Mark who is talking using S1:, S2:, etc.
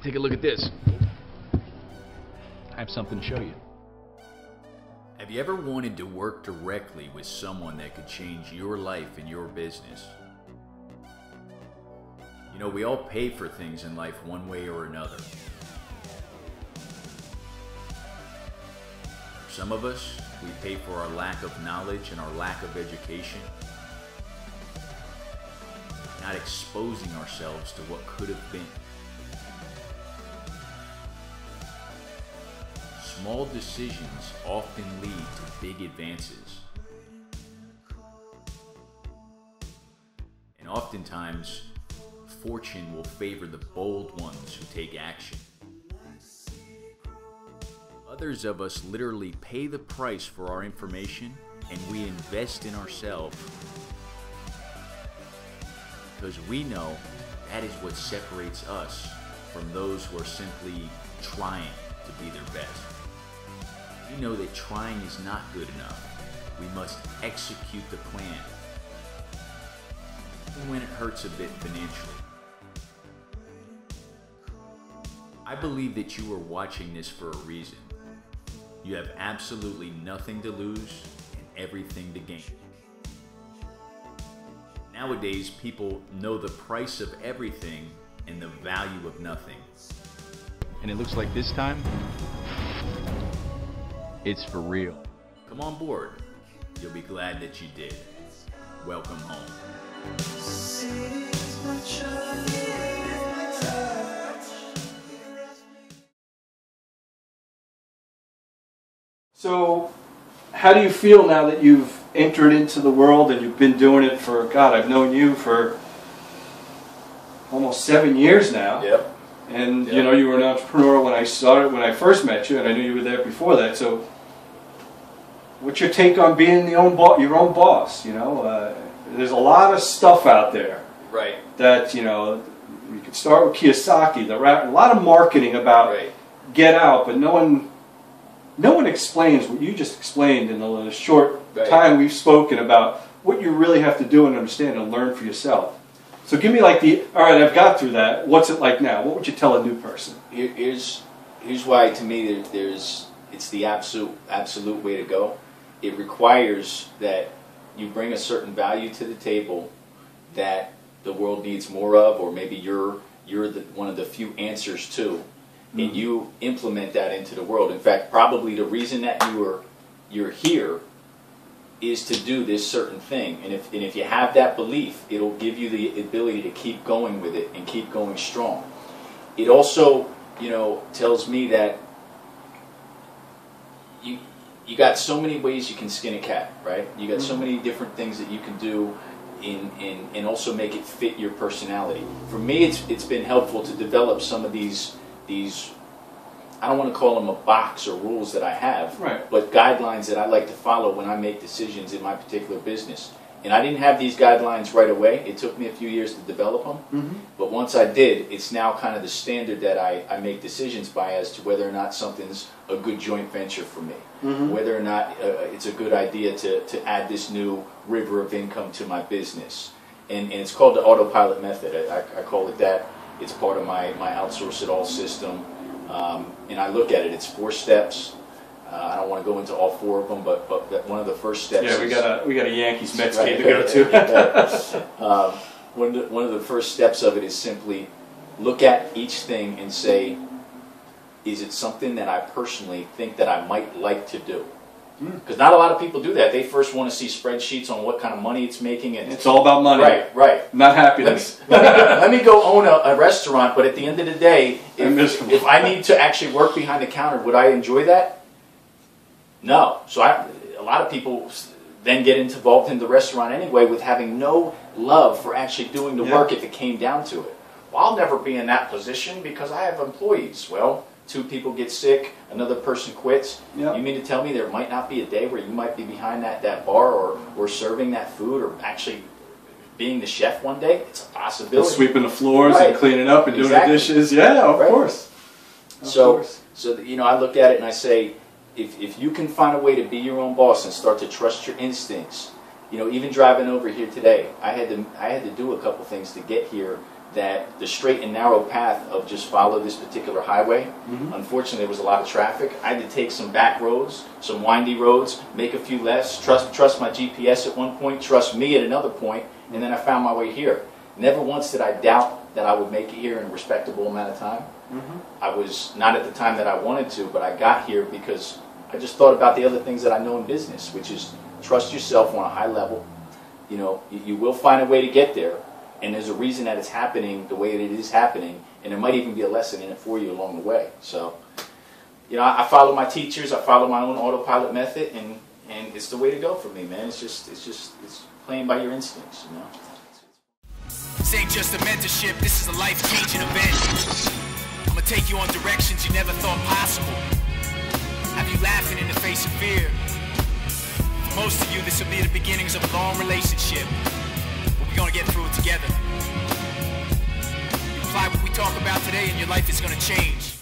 S1: Take a look at this. I have something to show you.
S2: Have you ever wanted to work directly with someone that could change your life and your business? You know, we all pay for things in life one way or another. For some of us, we pay for our lack of knowledge and our lack of education, not exposing ourselves to what could have been. Small decisions often lead to big advances. And oftentimes, fortune will favor the bold ones who take action. Others of us literally pay the price for our information, and we invest in ourselves because we know that is what separates us from those who are simply trying to be their best. We know that trying is not good enough. We must execute the plan, even when it hurts a bit financially. I believe that you are watching this for a reason. You have absolutely nothing to lose and everything to gain. Nowadays, people know the price of everything and the value of nothing.
S1: And it looks like this time, it's for real.
S2: Come on board. You'll be glad that you did. Welcome home.
S3: So, how do you feel now that you've entered into the world and you've been doing it for, God, I've known you for almost 7 years now.
S2: Yep.
S3: And, you know, you were an entrepreneur when I when I first met you, and I knew you were there before that. So, what's your take on being your own boss? You know, there's a lot of stuff out there.
S2: Right.
S3: That, you know, you could start with Kiyosaki, a lot of marketing about get out, but no one explains what you just explained in the short time we've spoken about what you really have to do and understand and learn for yourself. So give me like all right, I've got through that. What's it like now? What would you tell a new person?
S4: Here's why to me it's the absolute way to go. It requires that you bring a certain value to the table that the world needs more of, or maybe you're one of the few answers to, and you implement that into the world. In fact, probably the reason that you're here is to do this certain thing, and if you have that belief, it'll give you the ability to keep going with it and keep going strong. It also, you know, tells me that you got so many ways you can skin a cat, right? You got so many different things that you can do and also make it fit your personality. For me, it's been helpful to develop some of these I don't want to call them a box or rules that I have, but guidelines that I like to follow when I make decisions in my particular business. And I didn't have these guidelines right away. It took me a few years to develop them. But once I did, it's now kind of the standard that I make decisions by as to whether or not something's a good joint venture for me, whether or not it's a good idea to add this new river of income to my business. And it's called the autopilot method. I call it that. It's part of my outsource it all system. And I look at it, it's 4 steps. I don't want to go into all 4 of them, but one of the first steps is...
S3: we got a Yankees-Mets game to go to.
S4: One of the first steps of it is simply look at each thing and say, is it something that I personally think that I might like to do? Because not a lot of people do that. They first want to see spreadsheets on what kind of money it's making. And
S3: it's all about money.
S4: Right.
S3: Not happiness.
S4: Let me go own a restaurant, but at the end of the day, if I need to actually work behind the counter, would I enjoy that? No. So a lot of people then get involved in the restaurant anyway with having no love for actually doing the work if it came down to it. Well, I'll never be in that position because I have employees. Well, 2 people get sick, another person quits. You mean to tell me there might not be a day where you might be behind that bar or serving that food or actually being the chef one day? It's a possibility.
S3: Sweeping the floors and cleaning up and doing the dishes. Yeah, of course.
S4: So you know, I look at it and I say, if you can find a way to be your own boss and start to trust your instincts, you know, even driving over here today, I had to do a couple things to get here that the straight and narrow path of just follow this particular highway, unfortunately there was a lot of traffic. I had to take some back roads, some windy roads, make a few less, trust my GPS at one point, trust me at another point, and then I found my way here. Never once did I doubt that I would make it here in a respectable amount of time. I was not at the time that I wanted to, but I got here because I just thought about the other things that I know in business, which is trust yourself on a high level. You know, you will find a way to get there, and there's a reason that it's happening the way that it is happening, and there might even be a lesson in it for you along the way. So, you know, I follow my teachers, I follow my own autopilot method, and it's the way to go for me, man. It's playing by your instincts, you know.
S5: This ain't just a mentorship, this is a life-changing event. I'm gonna take you on directions you never thought possible. Have you laughing in the face of fear? For most of you, this will be the beginnings of a long relationship. But we're gonna get through it together. You apply what we talk about today and your life is gonna change.